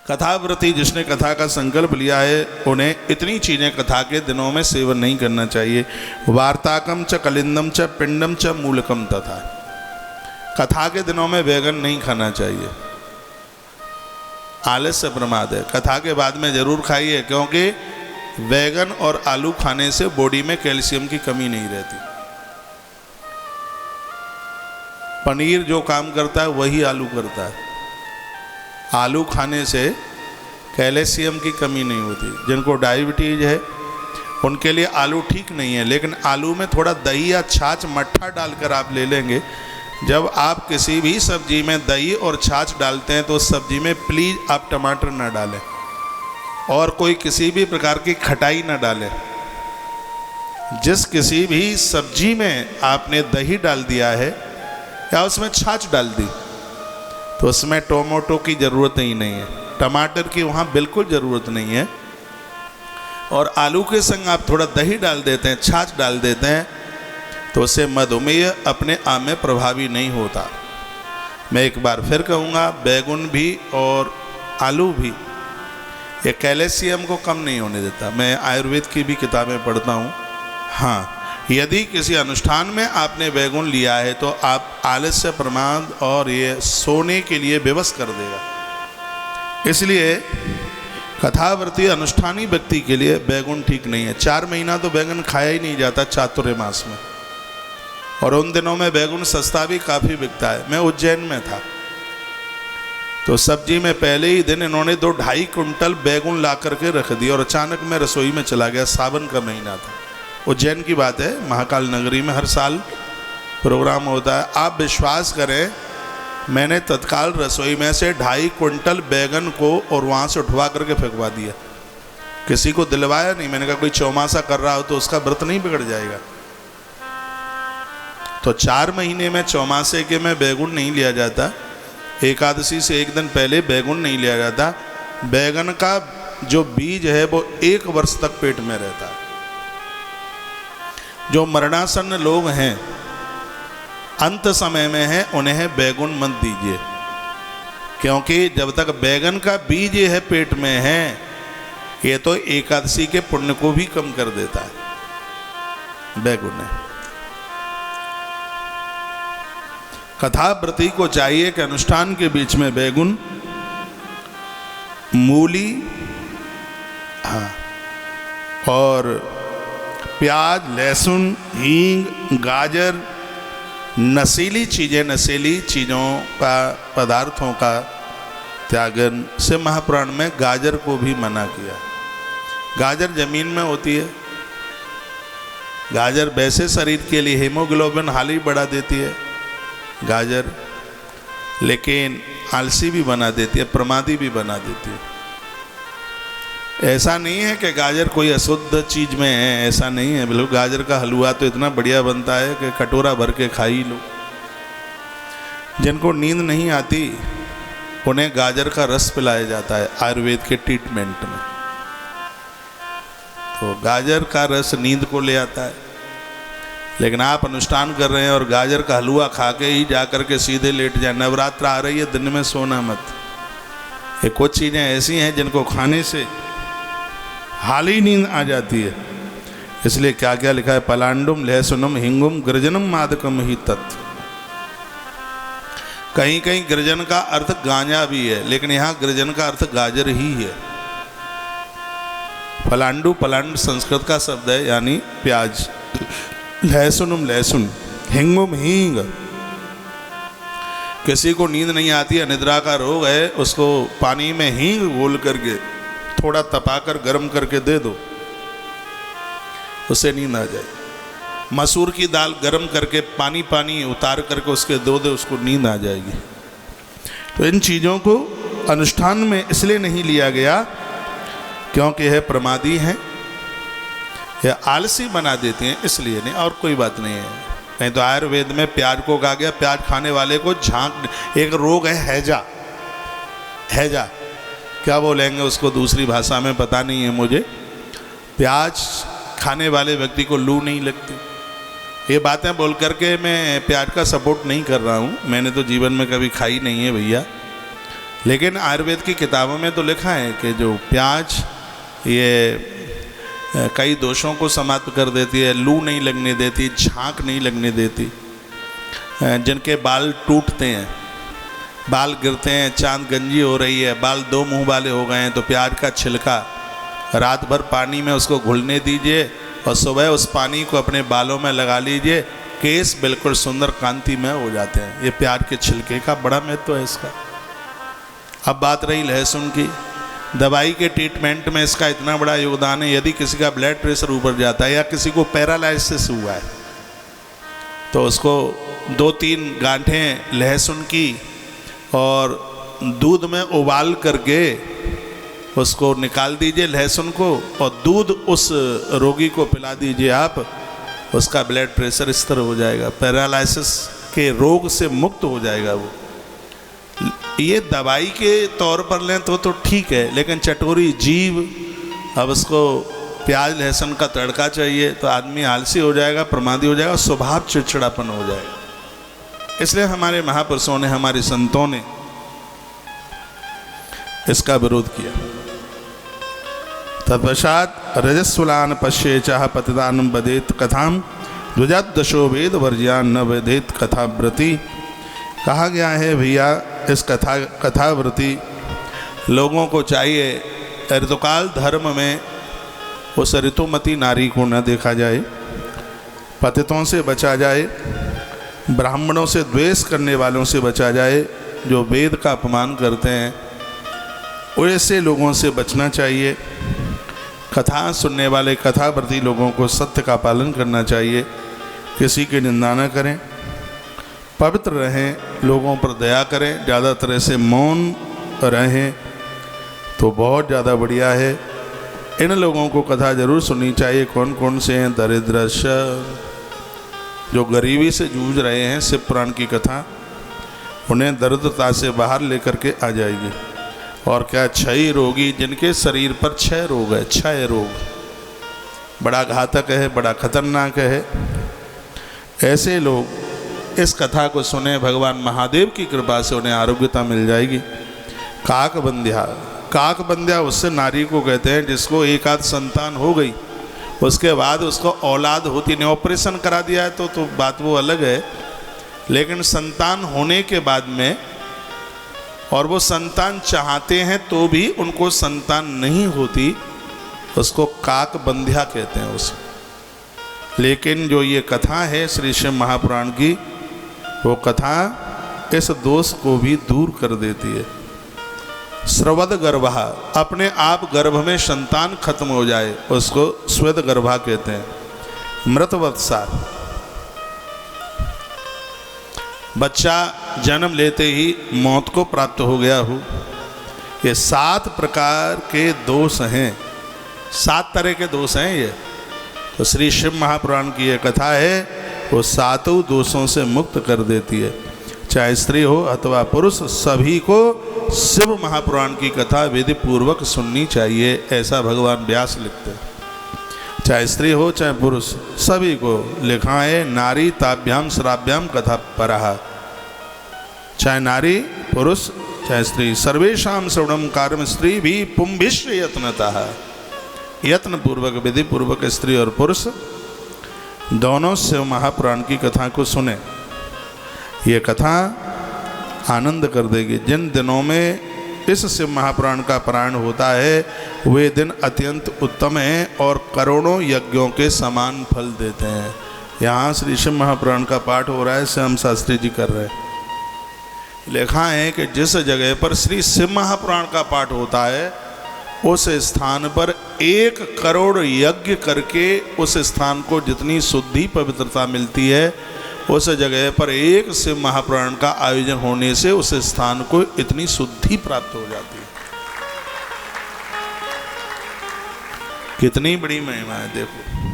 कथाव्रती जिसने कथा का संकल्प लिया है उन्हें इतनी चीज़ें कथा के दिनों में सेवन नहीं करना चाहिए। वार्ताकम च कलिंदम च पिंडम च मूलकम तथा। कथा के दिनों में बैगन नहीं खाना चाहिए, आलस्य प्रमाद है। कथा के बाद में ज़रूर खाइए, क्योंकि बैगन और आलू खाने से बॉडी में कैल्शियम की कमी नहीं रहती। पनीर जो काम करता है वही आलू करता है। आलू खाने से कैल्शियम की कमी नहीं होती। जिनको डायबिटीज है उनके लिए आलू ठीक नहीं है, लेकिन आलू में थोड़ा दही या छाछ मट्ठा डालकर आप ले लेंगे। जब आप किसी भी सब्जी में दही और छाछ डालते हैं तो उस सब्जी में प्लीज़ आप टमाटर ना डालें और कोई किसी भी प्रकार की खटाई ना डालें। जिस किसी भी सब्जी में आपने दही डाल दिया है या उसमें छाछ डाल दी तो उसमें टोमेटो की ज़रूरत ही नहीं है, टमाटर की वहाँ बिल्कुल ज़रूरत नहीं है। और आलू के संग आप थोड़ा दही डाल देते हैं, छाछ डाल देते हैं, तो उससे मधुमेह अपने आप में प्रभावी नहीं होता। मैं एक बार फिर कहूँगा, बैगन भी और आलू भी ये कैल्शियम को कम नहीं होने देता। मैं आयुर्वेद की भी किताबें पढ़ता हूँ। हाँ, यदि किसी अनुष्ठान में आपने बैगन लिया है तो आप आलस्य प्रमाद और ये सोने के लिए विवश कर देगा। इसलिए कथाव्रती अनुष्ठानी व्यक्ति के लिए बैगन ठीक नहीं है। 4 महीना तो बैगन खाया ही नहीं जाता चातुर्य मास में, और उन दिनों में बैगन सस्ता भी काफ़ी बिकता है। मैं उज्जैन में था तो सब्जी में पहले ही दिन इन्होंने 2-2.5 कुंटल बैगन ला करके रख दिए और अचानक मैं रसोई में चला गया। सावन का महीना था, उज्जैन की बात है, महाकाल नगरी में हर साल प्रोग्राम होता है। आप विश्वास करें, मैंने तत्काल रसोई में से 2.5 कुंटल बैगन को और वहाँ से उठवा करके फेंकवा दिया। किसी को दिलवाया नहीं। मैंने कहा कोई चौमासा कर रहा हो तो उसका व्रत नहीं बिगड़ जाएगा। तो 4 महीने में चौमासे के में बैगन नहीं लिया जाता, एकादशी से एक दिन पहले बैगन नहीं लिया जाता। बैगन का जो बीज है वो 1 वर्ष तक पेट में रहता है। जो मरणासन्न लोग हैं, अंत समय में हैं, उन्हें बैगन मत दीजिए, क्योंकि जब तक बैगन का बीज है पेट में है, ये तो एकादशी के पुण्य को भी कम कर देता है बैगन है। कथाव्रती को चाहिए कि अनुष्ठान के बीच में बैगन, मूली, हाँ, और प्याज, लहसुन, हींग, गाजर, नशीली चीज़ों का, पदार्थों का त्यागन से महापुराण में गाजर को भी मना किया। गाजर जमीन में होती है। गाजर वैसे शरीर के लिए हीमोग्लोबिन हाल ही बढ़ा देती है गाजर, लेकिन आलसी भी बना देती है, प्रमादी भी बना देती है। ऐसा नहीं है कि गाजर कोई अशुद्ध चीज़ में है, ऐसा नहीं है। बिल्कुल, गाजर का हलवा तो इतना बढ़िया बनता है कि कटोरा भर के खा ही लो। जिनको नींद नहीं आती उन्हें गाजर का रस पिलाया जाता है आयुर्वेद के ट्रीटमेंट में। तो गाजर का रस नींद को ले आता है। लेकिन आप अनुष्ठान कर रहे हैं और गाजर का हलवा खा के ही जा कर के सीधे लेट जाए। नवरात्र आ रही है, दिन में सोना मत। ये कुछ चीज़ें ऐसी हैं जिनको खाने से हाल ही नींद आ जाती है। इसलिए क्या क्या लिखा है, पलांडुम लहसुनम हिंगुम गर्जनम मादकम ही तत्। कहीं कहीं गर्जन का अर्थ गांजा भी है, लेकिन यहाँ गर्जन का अर्थ गाजर ही है। पलांडु, पलांड संस्कृत का शब्द है, यानी प्याज। लहसुनम लहसुन, हिंगुम हींग। किसी को नींद नहीं आती है, निद्रा का रोग है, उसको पानी में हींग घोल करके थोड़ा तपाकर गर्म करके दे दो, उससे नींद आ जाए। मसूर की दाल गर्म करके पानी उतार करके उसके दो, उसको नींद आ जाएगी। तो इन चीज़ों को अनुष्ठान में इसलिए नहीं लिया गया क्योंकि यह प्रमादी हैं, यह आलसी बना देते हैं, इसलिए नहीं, और कोई बात नहीं है। नहीं तो आयुर्वेद में प्याज को कहा गया, प्याज खाने वाले को झांक। एक रोग है हैजा, हैजा क्या बोलेंगे उसको दूसरी भाषा में, पता नहीं है मुझे। प्याज खाने वाले व्यक्ति को लू नहीं लगती। ये बातें बोल करके मैं प्याज का सपोर्ट नहीं कर रहा हूँ, मैंने तो जीवन में कभी खाई नहीं है भैया। लेकिन आयुर्वेद की किताबों में तो लिखा है कि जो प्याज ये कई दोषों को समाप्त कर देती है, लू नहीं लगने देती, झांक नहीं लगने देती। जिनके बाल टूटते हैं, बाल गिरते हैं, चांद गंजी हो रही है, बाल दो मुंह वाले हो गए हैं, तो प्याज का छिलका रात भर पानी में उसको घुलने दीजिए और सुबह उस पानी को अपने बालों में लगा लीजिए, केस बिल्कुल सुंदर कांतिमय हो जाते हैं। ये प्याज के छिलके का बड़ा महत्व है इसका। अब बात रही लहसुन की। दवाई के ट्रीटमेंट में इसका इतना बड़ा योगदान है, यदि किसी का ब्लड प्रेशर ऊपर जाता है या किसी को पैरालाइसिस हुआ है तो उसको 2-3 गांठें लहसुन की और दूध में उबाल करके उसको निकाल दीजिए लहसुन को, और दूध उस रोगी को पिला दीजिए आप, उसका ब्लड प्रेशर स्थिर हो जाएगा, पैरालाइसिस के रोग से मुक्त हो जाएगा वो। ये दवाई के तौर पर लें तो ठीक है, लेकिन चटोरी जीव, अब उसको प्याज लहसुन का तड़का चाहिए तो आदमी आलसी हो जाएगा, प्रमादी हो जाएगा, स्वभाव चिड़चिड़ापन हो जाएगा। इसलिए हमारे महापुरुषों ने, हमारे संतों ने इसका विरोध किया। तत्पश्चात रजस्वलान पश्ये चाह पतिदान बदेत कथाम द्विजादशो वेद वर्ज्यान न वेदेत कथाव्रति। कहा गया है भैया इस कथाव्रति लोगों को चाहिए ऋतुकाल धर्म में उस ऋतुमती नारी को न देखा जाए, पतितों से बचा जाए, ब्राह्मणों से द्वेष करने वालों से बचा जाए, जो वेद का अपमान करते हैं वैसे लोगों से बचना चाहिए। कथा सुनने वाले कथाव्रती लोगों को सत्य का पालन करना चाहिए, किसी की निंदा न करें, पवित्र रहें, लोगों पर दया करें, ज़्यादातर ऐसे मौन रहें तो बहुत ज़्यादा बढ़िया है। इन लोगों को कथा जरूर सुननी चाहिए। कौन कौन से हैं? दरिद्रश, जो गरीबी से जूझ रहे हैं, शिव पुराण की कथा उन्हें दरिद्रता से बाहर लेकर के आ जाएगी। और क्या क्षय रोगी, जिनके शरीर पर क्षय रोग है, क्षय रोग बड़ा घातक है, बड़ा खतरनाक है, ऐसे लोग इस कथा को सुने, भगवान महादेव की कृपा से उन्हें आरोग्यता मिल जाएगी। काकबंध्या, काकबंध्या उससे नारी को कहते हैं जिसको एक आध संतान हो गई, उसके बाद उसको औलाद होती नहीं, ऑपरेशन करा दिया है तो बात वो अलग है, लेकिन संतान होने के बाद में और वो संतान चाहते हैं तो भी उनको संतान नहीं होती, उसको काकबंध्या कहते हैं उसे। लेकिन जो ये कथा है श्री शिव महापुराण की, वो कथा इस दोष को भी दूर कर देती है। स्रवद गर्भा, अपने आप गर्भ में संतान खत्म हो जाए उसको स्वेद गर्भा कहते हैं। मृतवत्सा, बच्चा जन्म लेते ही मौत को प्राप्त हो गया हो, ये 7 प्रकार के दोष हैं, 7 तरह के दोष हैं ये। तो श्री शिव महापुराण की ये कथा है, वो 7 दोषों से मुक्त कर देती है। चाहे स्त्री हो अथवा पुरुष, सभी को शिव महापुराण की कथा विधि पूर्वक सुननी चाहिए, ऐसा भगवान व्यास लिखते हैं। चाहे स्त्री हो चाहे पुरुष, सभी को लिखा है। नारी ताभ्याम श्राव्याम कथा परहा, चाहे नारी पुरुष चाहे स्त्री, सर्वेशाम श्रवणम कार्यम स्त्री भी पुंभिश्च यत्नतः, यत्न पूर्वक विधि पूर्वक स्त्री और पुरुष दोनों शिव महापुराण की कथा को सुने। ये कथा आनंद कर देगी। जिन दिनों में इस शिव महापुराण का पारायण होता है वे दिन अत्यंत उत्तम हैं और करोड़ों यज्ञों के समान फल देते हैं। यहाँ श्री शिव महापुराण का पाठ हो रहा है, श्याम शास्त्री जी कर रहे हैं। लिखा है कि जिस जगह पर श्री शिव महापुराण का पाठ होता है उस स्थान पर 1 करोड़ यज्ञ करके उस स्थान को जितनी शुद्धि पवित्रता मिलती है, उस जगह पर एक शिव महापुराण का आयोजन होने से उस स्थान को इतनी शुद्धि प्राप्त हो जाती है। कितनी बड़ी महिमा है देखो।